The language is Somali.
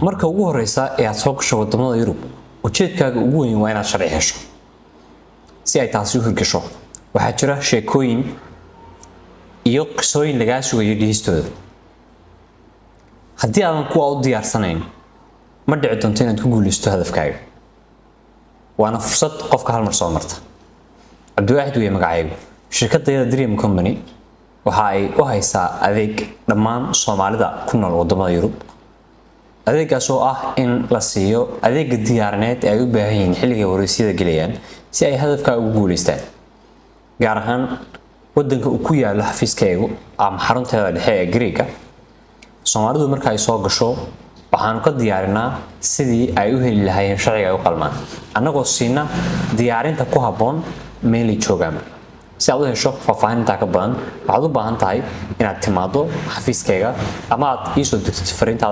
marka ugu horeysa ee aad soo gasho wadamada Yurub ujeedkaaga ugu weyn waa inaad sharci hesho si ay taasi u hirgasho waxaa jira sheekooyin iyo qisooyin laga sugayo dhihistooda haddii aadan kuwa u diyaarsanayn ma dhici doonto inaad ku guuleysto hadafkaaga waana fursad qofka hal mar soo marta Cabdiwaaxid weeye magacaygu shirkadda Dream Company waxa ay u haysaa adeeg dhammaan Soomaalida ku nool wadamada Yurub adeegaas oo ah in la siiyo adeeg diyaarneed ay u baahan yihiin xilliga wareysiga galayaan si ay hadafka ugu guuleystaan gaar ahaan wadanka uu ku yaalo xafiiskaygu ama xarunteeda dhexe ee Greega Soomaalidu marka ay soo gasho waxaan ka diyaarinaa sidii ay u heli lahaayeen sharciga u qalmaan annagoo siina diyaarinta ku habboon meel ay joogaan si aad u hesho faahfaahinta ka badan waxaad u baahan tahay inaad timaado xafiiskayga ama aad ii soo dirtid fariintaada